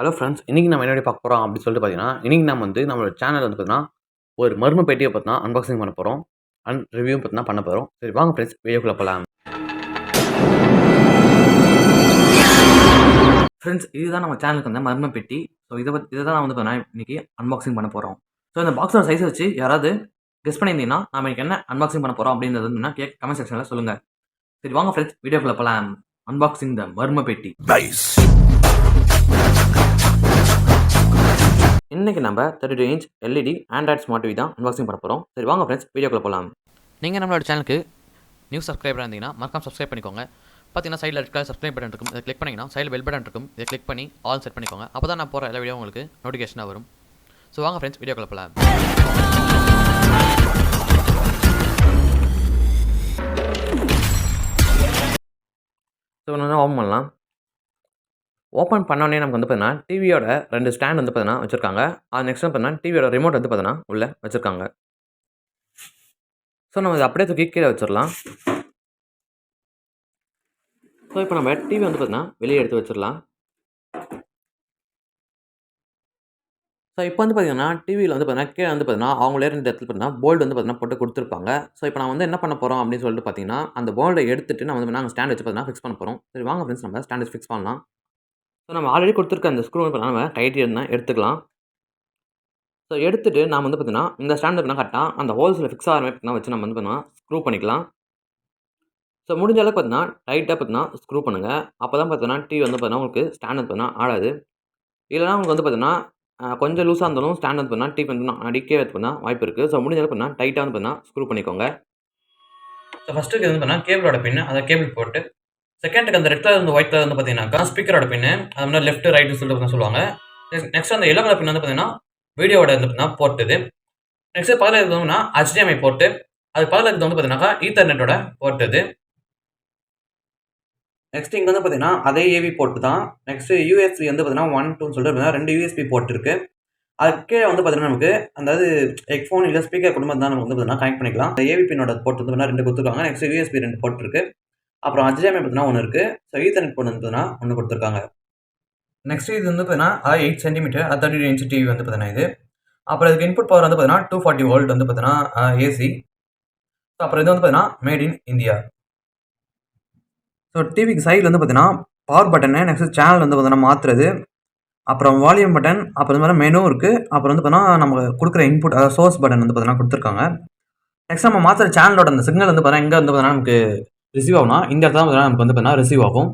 Hello friends, இன்னைக்கு நம்ம என்ன பார்க்க போறோம் அப்படின்னு சொல்லிட்டு பார்த்தீங்கன்னா, இன்னைக்கு நம்ம வந்து நம்மளோட சேனல் வந்து பார்த்தீங்கன்னா, ஒரு மர்ம பெட்டிய பார்த்தீங்கன்னா அன்பாக்சிங் பண்ண போறோம். அண்ட் ரிவ்யூ பார்த்தீங்கன்னா பண்ண போறோம். சரி வாங்க ஃப்ரெண்ட்ஸ் வீடியோக்குள்ள போலாம். ஃப்ரெண்ட்ஸ், இதுதான் நம்ம சேனலுக்கு வந்த மர்ம பெட்டி. ஸோ இத தான் நான் வந்து பார்த்தீங்கன்னா இன்னைக்கு அன்பாக்சிங் பண்ண போறோம். ஸோ இந்த பாக்ஸோட சைஸ வச்சு யாராவது கெஸ் பண்ணியிருந்தீங்கன்னா, நாம இன்னைக்கு என்ன அன்பாக்சிங் பண்ண போறோம் அப்படின்றது வந்து கமெண்ட் செக்ஷன்ல சொல்லுங்க. சரி வாங்க ஃப்ரெண்ட்ஸ் வீடியோக்குள்ள போலாம். அன்பாக்சிங் த மர்ம பெட்டி. இன்னைக்கு நம்ம 32 inch LED Android smart TV தான் அன்பாக்சிங் பண்ண போகிறோம். சரி வாங்க ஃப்ரெண்ட்ஸ் வீடியோக்குள்ள போகலாம். நீங்கள் நம்மளோட சேனலுக்கு நியூ சப்ஸ்கிரைபராக இருந்தீங்கன்னா மறக்காம சப்ஸ்கிரைப் பண்ணிக்கோங்க. பார்த்தீங்கன்னா சைடில் இருக்க சப்ஸ்கிரைப் பட்டன் இருக்கும், இதை கிளிக் பண்ணிங்கன்னா சைடில் பெல் பட்டன் இருக்கும், இதை கிளிக் பண்ணி ஆல் செட் பண்ணிக்கோங்க. அப்போ தான் நான் போகிற எல்லா வீடியோ உங்களுக்கு நோட்டிஃபிகேஷனாக வரும். ஸோ வாங்க ஃப்ரெண்ட்ஸ் வீடியோக்குள்ள போகலாம். ஸோ நான் ஓப்பன் பண்ணலாம். ஓப்பன் பண்ணோடனே நமக்கு வந்து பார்த்தீங்கன்னா டிவியோட 2 ஸ்டாண்ட் வந்து பார்த்தீங்கன்னா வச்சுருக்காங்க. அது நெக்ஸ்ட் வந்து பார்த்தீங்கன்னா டிவியோட ரிமோட் வந்து பார்த்தீங்கன்னா உள்ளே வச்சுருக்காங்க. ஸோ நம்ம இதை அப்படியே தூக்கி கீழே வச்சிடலாம். ஸோ இப்போ நம்ம டிவி வந்து பார்த்தீங்கன்னா வெளியே எடுத்து வச்சிடலாம். ஸோ இப்போ வந்து பார்த்தீங்கன்னா டிவியில் வந்து பார்த்தீங்கன்னா கீழே வந்து பார்த்தீங்கன்னா அவங்களே 2 இடத்துல பார்த்தீங்கன்னா போல்டு வந்து பார்த்தீங்கன்னா போட்டு கொடுத்துருப்பாங்க. ஸோ இப்போ நான் வந்து என்ன பண்ண போகிறோம் அப்படின்னு சொல்லிட்டு பார்த்தீங்கன்னா அந்த போல்டை எடுத்துட்டு நம்ம வந்து பார்த்தீங்கன்னா ஸ்டாண்ட் வச்சு பார்த்தீங்கன்னா ஃபிக்ஸ் பண்ண போகிறோம். சரி வாங்க ஃப்ரெண்ட்ஸ் நம்ம ஸ்டாண்ட் வச்சு ஃபிக்ஸ் பண்ணலாம். ஸோ நம்ம ஆல்ரெடி கொடுத்துருக்க அந்த ஸ்க்ரூ வந்து நம்ம டைட் இருந்தால் எடுத்துக்கலாம். ஸோ எடுத்துட்டு நாம் வந்து பார்த்தீங்கன்னா இந்த ஸ்டாண்ட் பார்த்தீங்கன்னா கரெக்டாக அந்த ஹோல்ஸில் ஃபிக்ஸ் ஆகிற மாதிரி பார்த்தீங்கன்னா வச்சு நம்ம வந்து பார்த்தீங்கன்னா ஸ்க்ரூ பண்ணிக்கலாம். ஸோ முடிஞ்ச அளவுக்கு பார்த்தீங்கன்னா டைட்டாக பார்த்தீங்கன்னா ஸ்க்ரூ பண்ணுங்கள். அப்போ தான் பார்த்தீங்கன்னா டிவி வந்து பார்த்தீங்கன்னா உங்களுக்கு ஸ்டாண்ட் வந்து பார்த்தீங்கன்னா ஆடாது. இல்லைனா உங்களுக்கு வந்து பார்த்தீங்கன்னா கொஞ்சம் லூஸாக இருந்தாலும் ஸ்டாண்ட் வந்து பார்த்தீங்கன்னா டிவி வந்து அடிக்கவே பார்த்தீங்கன்னா வாய்ப்பு இருக்குது. ஸோ முடிஞ்ச அளவுக்கு பார்த்தீங்கன்னா டைட்டாக வந்து பார்த்தீங்கன்னா ஸ்க்ரூ பண்ணிக்கோங்க. ஸோ ஃபஸ்ட்டுக்கு வந்து பார்த்தீங்கன்னா கேபிளோட பின்னு அதை கேபிள் போட்டு, செகண்டுக்கு அந்த ரெட் கலர் வந்து ஒயிட் கலர் வந்து பார்த்தீங்கன்னாக்கா ஸ்பீக்கரோட பின்னு, அது மாதிரி லெஃப்ட் ரைட்டு சொல்லிட்டு சொல்லுவாங்க. நெக்ஸ்ட் அந்த எல்லோ கலர் பின் வந்து பார்த்தீங்கன்னா வீடியோவோட வந்து பார்த்தீங்கன்னா போர்ட் இது. நெக்ஸ்ட் பக்கத்தில் இருக்கிறதுனா HDMI போர்ட்டு, அது பக்கத்தில் இருக்கிறது வந்து பார்த்தீங்கன்னாக்கா ஈத்தர்நெட்டோட போர்ட் இது. நெக்ஸ்ட் இங்கே வந்து பார்த்தீங்கன்னா அதே ஏவி போர்ட் தான். நெக்ஸ்ட் யூஎஸ்பி வந்து பார்த்தீங்கன்னா 1, 2 சொல்லிட்டு 2 யூஎஸ்பி போர்ட் இருக்கு. அதுக்கு கீழே வந்து பார்த்தீங்கன்னா நமக்கு அதாவது ஹெட்ஃபோன் இல்லை ஸ்பீக்கர் குடும்பம் தான் நமக்கு வந்து பார்த்தீங்கன்னா கனெக்ட் பண்ணிக்கலாம். அந்த ஏவி பின்னோட போர்ட் வந்து பார்த்தீங்கன்னா 2 கொடுத்துருக்காங்க. நெக்ஸ்ட் யூஎஸ்பி 2 போர்ட் இருக்கு. அப்புறம் HDMI பார்த்தீங்கன்னா 1 இருக்கு. ஸோ ஈத்தர்நெட் போர்ட் வந்து பார்த்தீங்கன்னா 1 கொடுத்துருக்காங்க. நெக்ஸ்ட் இது வந்து பார்த்தீங்கன்னா 8 சென்டிமீட்டர் 32 இன்ச் டிவி வந்து பார்த்தீங்கன்னா இது. அப்புறம் இதுக்கு இன்புட் பவர் வந்து பார்த்தீங்கன்னா 240 வோல்ட் வந்து பார்த்தீங்கன்னா ஏசி. அப்புறம் இது வந்து பார்த்தீங்கன்னா மேட் இன் இந்தியா. ஸோ டிவிக்கு சைடில் வந்து பார்த்தீங்கன்னா பவர் பட்டனு, நெக்ஸ்ட் சேனல் வந்து பார்த்தீங்கன்னா மாற்றுறது, அப்புறம் வால்யூம் பட்டன், அப்புறம் இந்த மாதிரி மெனு இருக்குது. அப்புறம் வந்து பார்த்தீங்கன்னா நம்ம கொடுக்குற இன்புட் அதாவது சோர்ஸ் பட்டன் வந்து பார்த்தீங்கன்னா கொடுத்துருக்காங்க. நெக்ஸ்ட் நம்ம மாற்றுற சேனலோட அந்த சிக்னல் வந்து பார்த்தீங்கன்னா எங்கே வந்து பார்த்தீங்கன்னா நமக்கு ரிசீவ் ஆகும்னா இந்த இடத்துல தான் பார்த்தீங்கன்னா நமக்கு வந்து பார்த்தீங்கன்னா ரிசீவ் ஆகும்.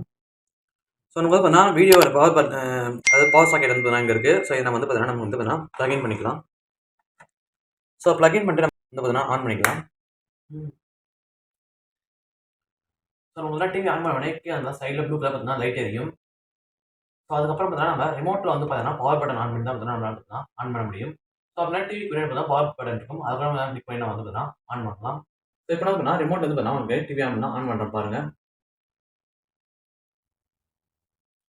ஸோ நம்ம வந்து பார்த்தீங்கன்னா வீடியோட பவர் பட்டன் அதாவது பவர் சாக்கெட் வந்து பார்த்தீங்கன்னா இங்கே இருக்குது. ஸோ இதை வந்து பார்த்தீங்கன்னா நம்ம வந்து பார்த்தீங்கன்னா ப்ளக்இன் பண்ணிக்கலாம். ஸோ ப்ளக்இன் பண்ணிட்டு நம்ம வந்து பார்த்தீங்கன்னா ஆன் பண்ணிக்கலாம். ஸோ நம்ம டிவி ஆன் பண்ண உடனே அந்த சைடில் ப்ளூ கலர் பார்த்தீங்கன்னா லைட் எரியும். ஸோ அதுக்கப்புறம் பார்த்தீங்கன்னா நம்ம ரிமோட்டில் வந்து பார்த்தீங்கன்னா பவர் பட்டன் ஆன் பண்ணி தான் பார்த்தீங்கன்னா நம்மளால் ஆன் பண்ண முடியும். ஸோ அப்படின்னா டிவி பின்னாடி பார்த்தீங்கன்னா பவர் பட்டன் இருக்கும். அதுக்கப்புறம் நம்ம கிளிக் பண்ணி நம்ம வந்து பார்த்தீங்கன்னா ஆன் பண்ணலாம். ஸோ இப்போ பார்த்தீங்கன்னா ரிமோட் வந்து பார்த்தீங்கன்னா உங்களுக்கு டிவி ஆன் பண்ணால் ஆன் பண்ணுறோம் பாருங்க.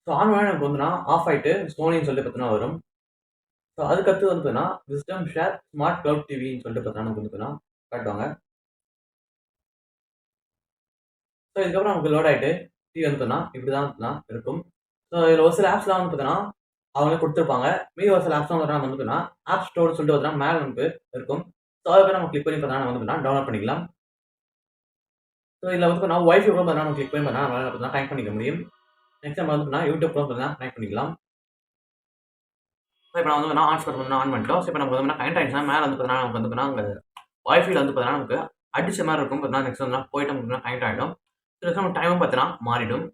ஸோ ஆன் பண்ண நமக்கு வந்துன்னா ஆஃப் ஆகிட்டு சோனின்னு சொல்லிட்டு பார்த்தீங்கன்னா வரும். ஸோ அதுக்கடுத்து வந்து பார்த்தீங்கன்னா விஸ்டம் ஷேர் ஸ்மார்ட் க்ளவுட் டிவின்னு சொல்லிட்டு பார்த்தீங்கன்னா நமக்கு வந்து பார்த்தீங்கன்னா காட்டுவாங்க. ஸோ இதுக்கப்புறம் நமக்கு லோட் ஆகிட்டு டிவி வந்து பார்த்தீங்கன்னா இப்படி தான் இருக்கும். ஸோ இதில் ஒரு சில ஆப்ஸ்லாம் வந்து பார்த்தீங்கன்னா அவங்களே கொடுத்துருப்பாங்க. மீதி ஒரு சில ஆப்ஸ்லாம் வந்து பார்த்தீங்கன்னா ஆப் ஸ்டோர் சொல்லிட்டு பார்த்தீங்கன்னா மேலே நமக்கு இருக்கும். ஸோ அதை நம்ம கிளிக் பண்ணி பார்த்தீங்கன்னா வந்து பார்த்தீங்கன்னா டவுன்லோட் பண்ணிக்கலாம். ஸோ இதில் வந்து பார்த்தீங்கன்னா வைஃபை கூட பார்த்தீங்கன்னா நம்ம கிளிக் பண்ணி பார்த்தீங்கன்னா நம்மளால் பார்த்தீங்கன்னா கனெக்ட் பண்ணிக்க முடியும். நெக்ஸ்ட் நம்ம வந்து பார்த்தீங்கன்னா யூடியூப் கூட பார்த்தீங்கன்னா கனெக்ட் பண்ணிக்கலாம். ஸோ இப்போ நான் வந்து ஹாட்ஸ்பாட் வந்து ஆன் பண்ணிட்டோம். ஸோ இப்போ நமக்கு வந்து கனெக்ட் ஆகிடுச்சுன்னா மேலே வந்து பார்த்தீங்கன்னா நமக்கு வந்து பார்த்தீங்கன்னா அங்கே வைஃபைல வந்து பார்த்தீங்கன்னா நமக்கு அடிச்ச மாதிரி இருக்கும். பார்த்தீங்கன்னா நெக்ஸ்ட் வந்து போயிட்டு நமக்கு கனெக்ட் ஆகிடும். ஸோ நம்ம டைமும் பார்த்தீங்கன்னா மாறிடும்.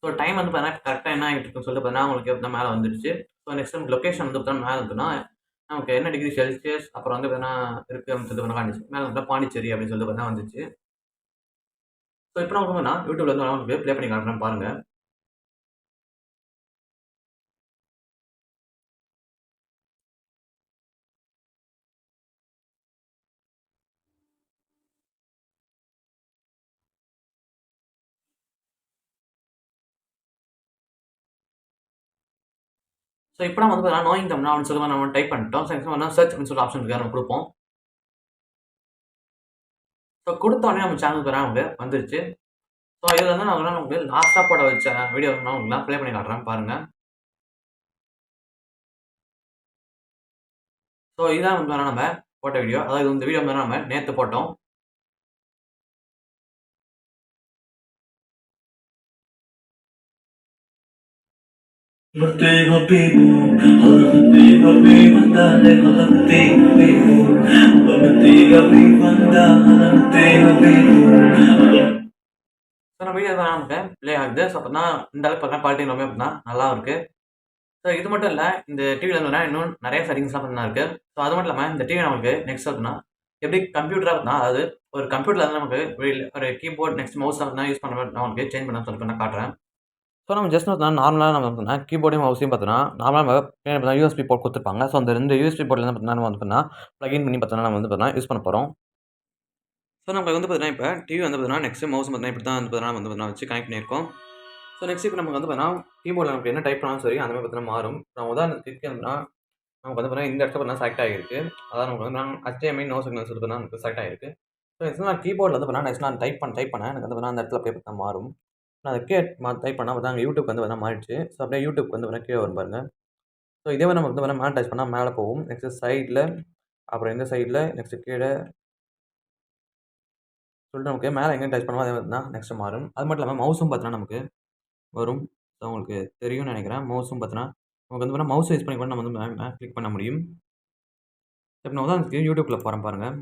ஸோ டைம் வந்து பார்த்தீங்கன்னா கரெக்டாக என்ன ஆகிட்டு இருக்குன்னு சொல்லிட்டு பார்த்தீங்கன்னா உங்களுக்கு வந்து மேலே வந்துடுச்சு. ஸோ நெக்ஸ்ட் நம்ம லொக்கேஷன் வந்து பார்த்தீங்கன்னா மேலே இருக்குன்னா நமக்கு என்ன டிகிரி செல்சியஸ் அப்புறம் வந்து பார்த்தீங்கன்னா இருக்குது அப்படின்னு சொல்லிட்டு காணிச்சு. மேலே வந்து பாண்டிச்சேரி அப்படின்னு சொல்லிட்டு பார்த்தீங்கன்னா வந்துச்சு. ஸோ இப்போ நமக்கு வந்து நான் யூடியூப்ல வந்து உங்களுக்கு ப்ளே பண்ணி காட்டுறேன் பாருங்க. ஸோ இப்போ நம்ம வந்து பார்த்தீங்கன்னா நோயிங் தமிழ் அப்படின்னு சொல்லி நம்ம டைப் பண்ணிட்டோம். ஸோ நெக்ஸ்ட் வந்து சர்ச் அப்படின்னு சொல்லி ஆப்ஷன் இருக்கு நம்ம கொடுப்போம். ஸோ கொடுத்த உடனே நம்ம சேனல் பேராக நமக்கு வந்துருச்சு. ஸோ இதில் வந்து நான் நமக்கு லாஸ்ட்டாக போட வச்ச வீடியோ நான் உங்களுக்கு ப்ளே பண்ணி காட்டுறேன் பாருங்கள். ஸோ இதுதான் வந்து நம்ம போட்ட வீடியோ. அதாவது இந்த வீடியோ வந்து நம்ம நேற்று போட்டோம். ஸோ நம்ம வீடியோ தான் நமக்கு ப்ளே ஆகுது. ஸோ அப்படின்னா இந்த அளவுக்கு பார்த்தீங்கன்னா குவாலிட்டி ரொம்ப அப்படின்னா நல்லா இருக்கு. ஸோ இது மட்டும் இல்லை, இந்த டிவியில் வந்து இன்னும் நிறைய செட்டிங்ஸ்லாம் பார்த்தீங்கன்னா இருக்கு. ஸோ அது மட்டும் இல்லாமல் இந்த டிவி நமக்கு நெக்ஸ்ட் அப்படின்னா எப்படி கம்ப்யூட்டராக அப்படின்னா, அதாவது ஒரு கம்ப்யூட்டரில் வந்து நமக்கு ஒரு கீபோர்ட் நெக்ஸ்ட் மவுஸ் அப்படின்னா யூஸ் பண்ண நான் உங்களுக்கு சேஞ்ச் பண்ண சொல்லி நான் காட்டுறேன். ஸோ நம்ம ஜஸ்ட் நார்மலாக நம்ம பார்த்தீங்கன்னா கீபோர்டையும் மவுஸையும் பார்த்தீங்கன்னா நார்மலாக யூஎஸ்பி போர்ட் கொடுத்துருப்பாங்க. ஸோ அந்த 2 யூஎஸ்பி போர்ட்ல பார்த்தீங்கன்னா நம்ம வந்து பார்த்தீங்கன்னா ப்ளகின் பண்ணி பார்த்தீங்கன்னா நம்ம வந்து பார்த்தீங்கன்னா யூஸ் பண்ண போகிறோம். ஸோ நமக்கு வந்து பார்த்தீங்கன்னா இப்போ டிவி வந்து பார்த்தீங்கன்னா நெக்ஸ்ட் மவுஸ் பார்த்தீங்கன்னா இப்படி தான் வந்து பார்த்தீங்கன்னா வச்சு கனெக்ட் பண்ணியிருக்கோம். ஸோ நெக்ஸ்ட் இப்போ நமக்கு வந்து பார்த்தீங்கன்னா கீபோர்டில் நமக்கு என்ன டைப் பண்ணாலும் சரி அந்த மாதிரி பார்த்தீங்கன்னா மாறும். நான் உதாரணத்துக்கு அப்படின்னா நமக்கு வந்து பார்த்தீங்கன்னா இந்த இடத்துல பார்த்தீங்கன்னா செலக்ட் ஆகிருக்கு. அதாவது நமக்கு வந்து HDMI நோ சிக்னல் சொல்லி பார்த்தீங்கன்னா நமக்கு செலக்ட் ஆகிருக்கு. ஸோ நெக்ஸ்ட் நான் கீபோர்டில் வந்து பார்த்தீங்கன்னா நெக்ஸ்ட் நான் டைப் பண்ணேன் எனக்கு வந்து பார்த்தீங்கன்னா அந்த இடத்துல அப்படியே பார்த்தீங்கன்னா மாறும். நான் அதை டைப் பண்ணால் பார்த்தா யூடியூப் வந்து பார்த்தீங்கன்னா மாறிடுச்சு. ஸோ அப்படியே யூடியூப் வந்து பார்த்தீங்கன்னா கீழே வரும் பாருங்க. ஸோ இதே மாதிரி நமக்கு வந்து பார்த்தீங்கன்னா மேலே டச் பண்ணால் மேலே போகும். நெக்ஸ்ட் சைடில் அப்புறம் இந்த சைடில் நெக்ஸ்ட் கீழே சொல்லிட்டு நமக்கு மேலே எங்கே டச் பண்ணுவோம் அதே மாதிரி தான் நெக்ஸ்ட் மாறும். அது மட்டும் இல்லாமல் மவுஸும் பார்த்தீங்கன்னா நமக்கு வரும். ஸோ உங்களுக்கு தெரியும்னு நினைக்கிறேன். மவுஸும் பார்த்தீங்கன்னா நமக்கு வந்து பார்த்தீங்கன்னா மவுஸ் யூஸ் பண்ணி கூட நம்ம வந்து கிளிக் பண்ண முடியும். இப்போ நான் உதாரணத்துக்கு யூடியூப்குள்ளே போகிறேன் பாருங்கள்.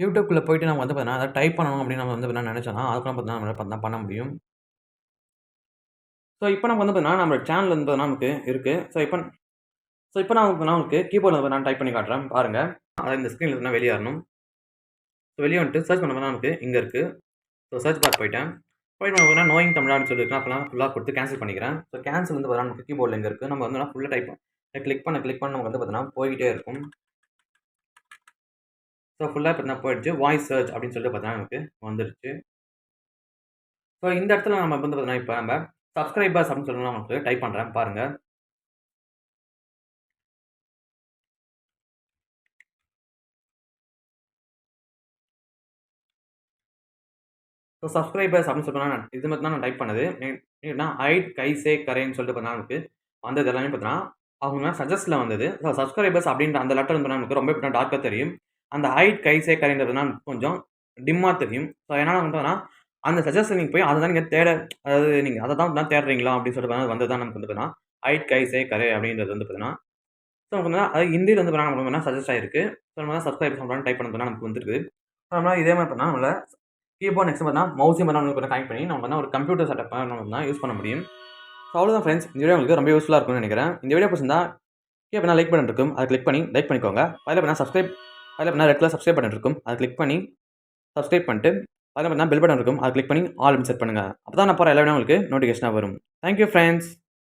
யூடியூப்குள்ளே போயிட்டு நம்ம வந்து பார்த்தீங்கன்னா அதை டைப் பண்ணணும் அப்படின்னு நம்ம வந்து பார்த்தீங்கன்னா நினச்சோன்னா அதுக்கெல்லாம் பார்த்தீங்கன்னா நம்மளால் பண்ண முடியும். ஸோ இப்போ நம்ம வந்து பார்த்தீங்கன்னா நம்ம சேனல் வந்து பார்த்தீங்கன்னா நமக்கு இருக்குது. இப்போ நான் உங்களுக்கு கீபோர்டில் வந்து நான் டைப் பண்ணி காட்டுறேன் பாருங்கள். அதை இந்த ஸ்க்ரீனில் இருந்தால் வெளியேறணும். ஸோ வெளியே வந்துட்டு சர்ச் பண்ண நமக்கு இங்கே இருக்குது. ஸோ சர்ச் பார் போயிட்டு பார்த்தீங்கன்னா நோயிங் தமிழ்நாடுன்னு சொல்லியிருக்கேன். அப்போலாம் ஃபுல்லாக கொடுத்து கேன்சல் பண்ணிக்கிறேன். ஸோ கேன்சல் வந்து பார்த்தீங்கன்னா நமக்கு கீபோர்டில் எங்கே இருக்குது நம்ம வந்து ஃபுல்லாக டைப் கிளிக் பண்ண நமக்கு வந்து பார்த்தீங்கன்னா போய்கிட்டே இருக்கும். ஸோ ஃபுல்லாக பார்த்தீங்கன்னா போயிடுச்சு. வாய்ஸ் சர்ச் அப்படின்னு சொல்லிட்டு பார்த்தீங்கன்னா நமக்கு வந்துடுச்சு. ஸோ இந்த இடத்துல நம்ம வந்து பார்த்தீங்கன்னா இப்போ நம்ம சப்ஸ்கிரைபர்ஸ் அப்படின்னு சொல்லி நமக்கு டைப் பண்ணுறேன் பாருங்கள். ஸோ சப்ஸ்கிரைபர்ஸ் அப்படின்னு சொல்லி நான் இது மாதிரி தான் நான் டைப் பண்ணது. ஏன்னா ஐட் கைசே கரேன்னு சொல்லிட்டு பார்த்தீங்கன்னா நமக்கு வந்தது எல்லாமே பார்த்தீங்கன்னா அவங்க சஜஸ்ட்டில் வந்தது. ஸோ சப்ஸ்கிரைபர்ஸ் அப்படின்ற அந்த லெட்டர் வந்து நமக்கு ரொம்ப டார்க்காக தெரியும். அந்த ஐட் கைசே கரேன்றதுனா கொஞ்சம் டிம்மாக தெரியும். ஸோ என்னால் வந்து அந்த சஜஸ்ட் நீங்கள் போய் அதை தான் நீங்கள் அதாவது நீங்கள் அதை தான் தேடுறீங்களா அப்படின்னு சொல்லிட்டு வந்து தான் நமக்கு வந்து பார்த்தீங்கன்னா ஐட் கைசே கரே அப்படின்றது வந்து பார்த்தீங்கன்னா ஸோ நமக்கு அது ஹிந்தியில் வந்து நமக்கு சஜஸ்ட் ஆகிருக்கு. ஸோ நம்ம சப்ஸ்கிரைபர்ஸ் டைப் பண்ணதுனா நமக்கு வந்துருக்கு. ஸோ நம்மளால் இதே மாதிரி பண்ணால் நம்மள கீபோர்ட் நெக்ஸ்ட் பார்த்தா மவுஸையும் நம்ம கனெக்ட் பண்ணி நம்ம வந்து ஒரு கம்ப்யூட்டர் செட்டப் நம்ம தான் யூஸ் பண்ண முடியும். ஸோ அவ்வளோதான் ஃப்ரெண்ட்ஸ். இந்த வீடியோ உங்களுக்கு ரொம்ப யூஸ்ஃபுல்லாக இருக்கும்னு நினைக்கிறேன். இந்த வீடியோ பிடிச்சிருந்தா கீழே பண்ணால் லைக் பட்டன் இருக்கும். அதை கிளிக் பண்ணி லைக் பண்ணிக்கோங்க. அதில் பண்ணால் ரெட் கலர் சப்ஸ்கிரைப் பட்டன் இருக்கும். அதை கிளிக் பண்ணி சப்ஸ்கிரைப் பண்ணிட்டு அதில் பண்ணால் பெல் பட்டன் இருக்கும். அதை கிளிக் பண்ணி ஆல் செட் பண்ணுங்கள். அப்போ தான் நான் போகிற எல்லா வீடியோ உங்களுக்கு நோட்டிஃபிகேஷனாக வரும். Thank you friends.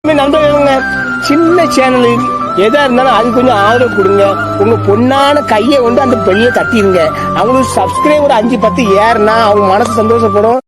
நண்பர்களுங்க, சின்ன சேனலு எதா இருந்தாலும் அது கொஞ்சம் ஆதரவு கொடுங்க. உங்க பொண்ணான கையை கொண்டு அந்த பெல்ல தட்டிடுங்க. அவங்களுக்கு சப்ஸ்கிரைபர் 5-10 ஏறுனா அவங்க மனசு சந்தோஷப்படும்.